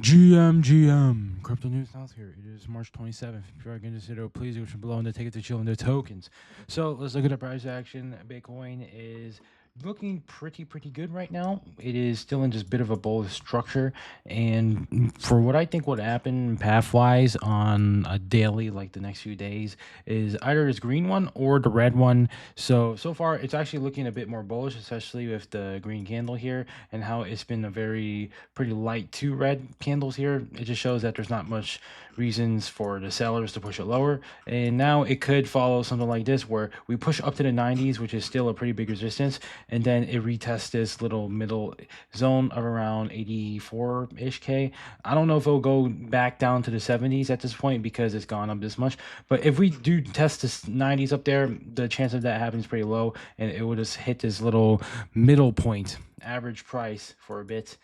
GM, Crypto News South here. It is March 27th. If you are going to sit out, please go below and take it to chill in the tokens. So let's look at the price action. Bitcoin is looking pretty good right now. It is still in just a bit of a bullish structure, and for what I think would happen path wise on a daily, like the next few days, is either this green one or the red one. So far it's actually looking a bit more bullish, especially with the green candle here and how it's been a pretty light two red candles here. It just shows that there's not much reasons for the sellers to push it lower, and now it could follow something like this where we push up to the 90s, which is still a pretty big resistance, and then it retests this little middle zone of around 84-ish K. I don't know if it'll go back down to the 70s at this point because it's gone up this much, but if we do test this 90s up there, the chance of that happening is pretty low, and it will just hit this little middle point average price for a bit.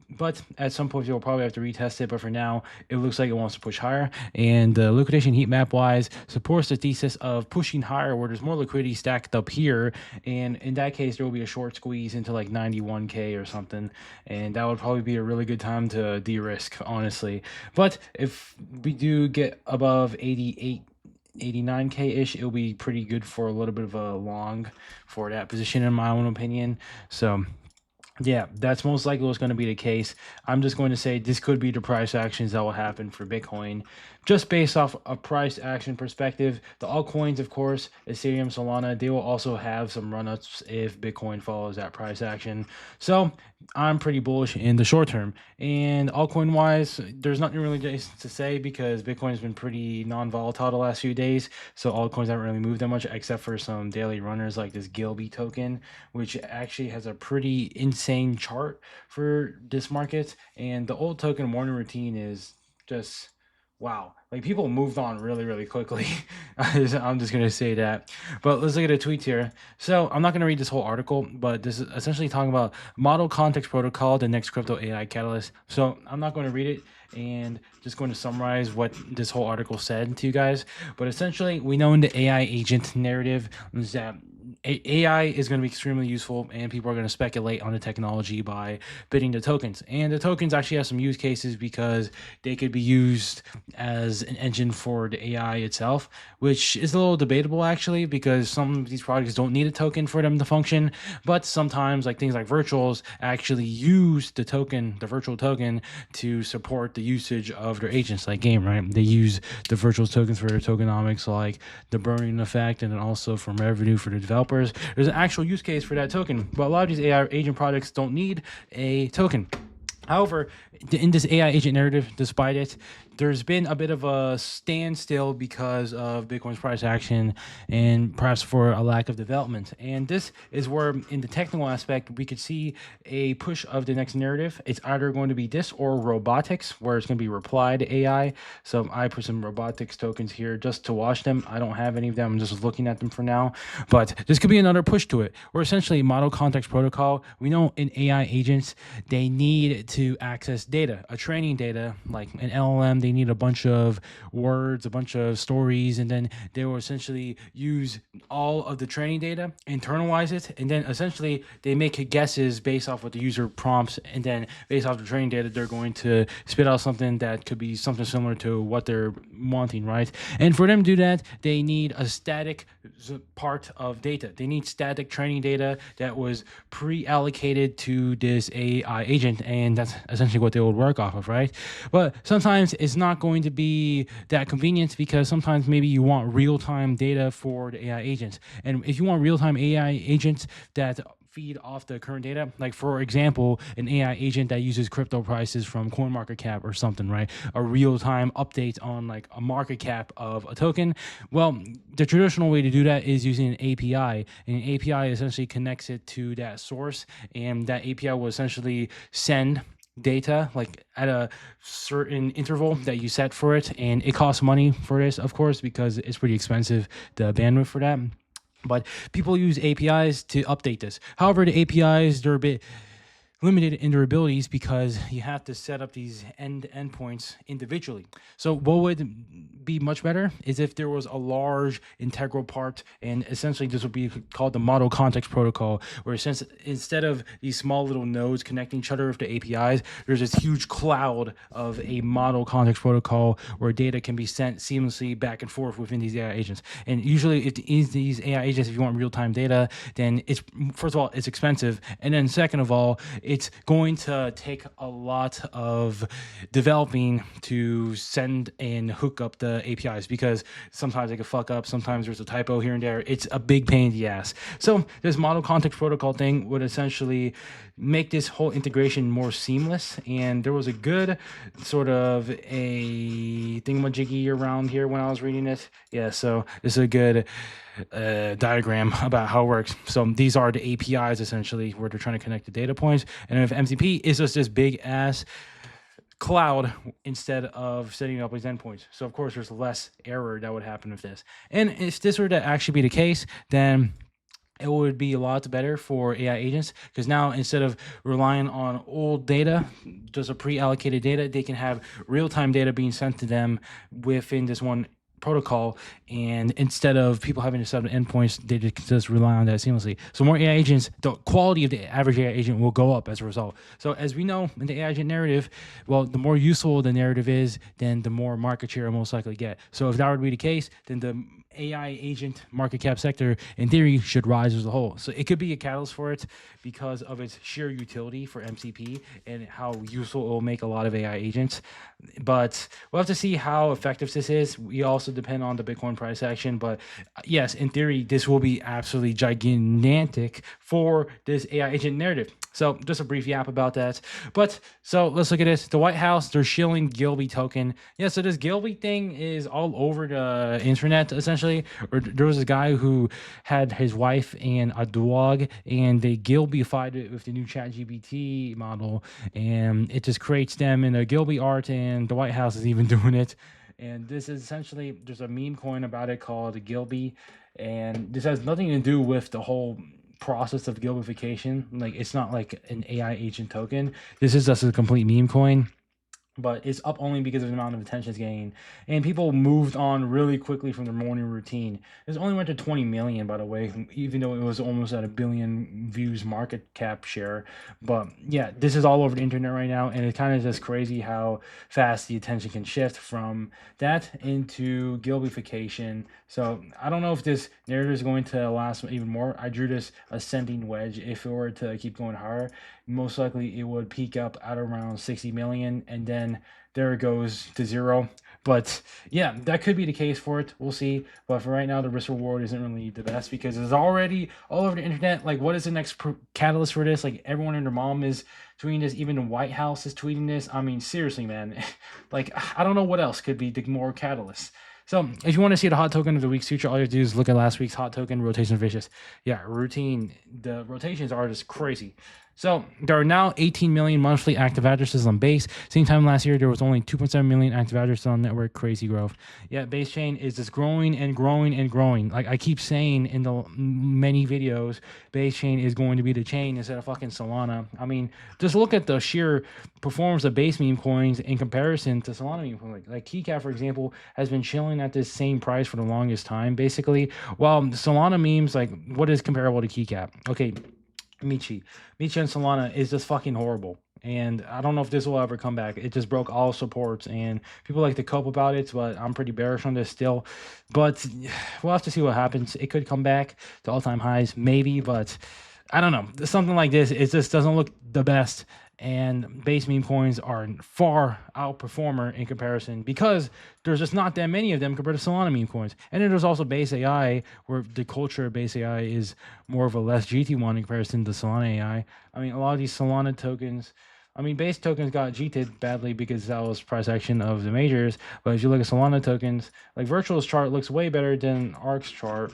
But at some point you'll probably have to retest it, but for now it looks like it wants to push higher, and the liquidation heat map wise supports the thesis of pushing higher where there's more liquidity stacked up here, and in that case there will be a short squeeze into like 91K or something, and that would probably be a really good time to de-risk, honestly. But if we do get above 89K ish, it'll be pretty good for a little bit of a long for that position, in my own opinion. So yeah, that's most likely what's going to be the case. I'm just going to say this could be the price actions that will happen for Bitcoin. Just based off a price action perspective, the altcoins, of course, Ethereum, Solana, they will also have some run-ups if Bitcoin follows that price action. So I'm pretty bullish in the short term. And altcoin wise, there's nothing really to say because Bitcoin has been pretty non-volatile the last few days. So altcoins haven't really moved that much except for some daily runners like this Gilby token, which actually has a pretty insane chart for this market. And the old token morning routine is just wow, like people moved on really quickly. I'm just gonna say that. But let's look at the tweets here. So I'm not gonna read this whole article, but this is essentially talking about model context protocol, the next crypto AI catalyst. So I'm not going to read it and just going to summarize what this whole article said to you guys. But essentially, we know in the AI agent narrative is that AI is going to be extremely useful, and people are going to speculate on the technology by bidding the tokens. And the tokens actually have some use cases because they could be used as an engine for the AI itself, which is a little debatable actually, because some of these products don't need a token for them to function. But sometimes, like things like virtuals, actually use the token, the virtual token, to support the usage of their agents, like game, right? They use the virtual tokens for their tokenomics, like the burning effect, and then also from revenue for the developers. There's an actual use case for that token, but a lot of these AI agent products don't need a token. However, in this AI agent narrative, despite it, there's been a bit of a standstill because of Bitcoin's price action and perhaps for a lack of development. And this is where, in the technical aspect, we could see a push of the next narrative. It's either going to be this or robotics, where it's going to be reply to AI. So I put some robotics tokens here just to watch them. I don't have any of them. I'm just looking at them for now. But this could be another push to it. Or essentially model context protocol. We know in AI agents, they need to access data, a training data, like an LLM. They need a bunch of words, a bunch of stories, and then they will essentially use all of the training data, internalize it, and then essentially they make guesses based off what the user prompts, and then based off the training data, they're going to spit out something that could be something similar to what they're wanting, right? And for them to do that, they need a static part of data. They need static training data that was pre-allocated to this AI agent, and that's essentially what they would work off of, right? But sometimes it's not going to be that convenient because sometimes maybe you want real-time data for the AI agents. And if you want real-time AI agents that feed off the current data, like for example, an AI agent that uses crypto prices from CoinMarketCap or something, right? A real-time update on like a market cap of a token. Well, the traditional way to do that is using an API, and an API essentially connects it to that source, and that API will essentially send data like at a certain interval that you set for it, and it costs money for this, of course, because it's pretty expensive, the bandwidth for that. But people use APIs to update this. However, the APIs, they're a bit limited in their abilities because you have to set up these endpoints individually. So what would be much better is if there was a large integral part, and essentially this would be called the model context protocol, where since instead of these small little nodes connecting each other with the APIs, there's this huge cloud of a model context protocol where data can be sent seamlessly back and forth within these AI agents. And usually if these AI agents, if you want real-time data, then it's, first of all, it's expensive, and then second of all, it's going to take a lot of developing to send and hook up the APIs, because sometimes they can fuck up, sometimes there's a typo here and there. It's a big pain in the ass. So this model context protocol thing would essentially make this whole integration more seamless. And there was a good sort of a thingamajiggy around here when I was reading it. Yeah, so this is a good diagram about how it works. So these are the APIs essentially where they're trying to connect the data points, and if MCP is just this big ass cloud instead of setting up these endpoints. So of course there's less error that would happen with this. And if this were to actually be the case, then it would be a lot better for AI agents, because now instead of relying on old data, just a pre-allocated data, they can have real-time data being sent to them within this one protocol, and instead of people having to set up endpoints, they just rely on that seamlessly. So more AI agents, the quality of the average AI agent will go up as a result. So as we know in the AI agent narrative, well, the more useful the narrative is, then the more market share it'll most likely get. So if that were to be the case, then the AI agent market cap sector in theory should rise as a whole. So it could be a catalyst for it because of its sheer utility for MCP and how useful it will make a lot of AI agents. But we'll have to see how effective this is. We also depend on the Bitcoin price action, but yes, in theory, this will be absolutely gigantic for this AI agent narrative. So just a brief yap about that. But so let's look at this. The White House, they're shilling Gilby token. Yeah, so this Gilby thing is all over the internet, essentially. Or there was a guy who had his wife and a dog, and they Gilbyfied it with the new ChatGPT model, and it just creates them in a Gilby art, and the White House is even doing it. And this is essentially, there's a meme coin about it called Gilby, and this has nothing to do with the whole process of Gilbification. Like, it's not like an AI agent token. This is just a complete meme coin, but it's up only because of the amount of attention it's getting, and people moved on really quickly from their morning routine. It only went to 20 million, by the way, even though it was almost at 1 billion views market cap share. But yeah, this is all over the internet right now, and it's kind of just crazy how fast the attention can shift from that into Gilbification. So I don't know if this narrative is going to last even more. I drew this ascending wedge. If it were to keep going higher, most likely it would peak up at around 60 million, and then there it goes to zero. But yeah, that could be the case for it. We'll see. But for right now, the risk reward isn't really the best because it's already all over the internet. Like, what is the next catalyst for this? Like, everyone and their mom is tweeting this. Even the White House is tweeting this. I mean, seriously, man. Like, I don't know what else could be the more catalyst. So if you want to see the hot token of the week's future, all you have to do is look at last week's hot token, rotation vicious. Yeah, routine. The rotations are just crazy. So there are now 18 million monthly active addresses on Base. Same time last year, there was only 2.7 million active addresses on network. Crazy growth. Yeah, Base chain is just growing and growing and growing. Like I keep saying in the many videos, Base chain is going to be the chain instead of fucking Solana. I mean, just look at the sheer performance of Base meme coins in comparison to Solana meme coins. Like Keycat, for example, has been chilling at this same price for the longest time, basically. While Solana memes, like, what is comparable to Keycat? Okay, Michi and Solana is just fucking horrible, and I don't know if this will ever come back. It just broke all supports, and people like to cope about it, but I'm pretty bearish on this still. But we'll have to see what happens. It could come back to all-time highs, maybe, but I don't know. Something like this, it just doesn't look the best. And Base meme coins are far outperformer in comparison because there's just not that many of them compared to Solana meme coins. And then there's also Base AI, where the culture of Base AI is more of a less GT1 in comparison to Solana AI. I mean, a lot of these Solana tokens, I mean, Base tokens got GT'd badly because that was price action of the majors. But if you look at Solana tokens, like Virtual's chart looks way better than ARK's chart.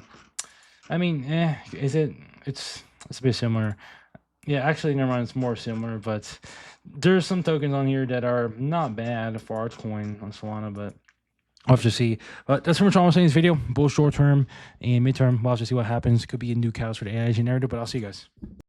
I mean, is it? It's a bit similar. Yeah, actually, never mind. It's more similar, but there's some tokens on here that are not bad for altcoin on Solana, but I'll have to see. But that's pretty much all I'm saying in this video. Both short term and midterm. We'll have to see what happens. Could be a new catalyst for the AI narrative, but I'll see you guys.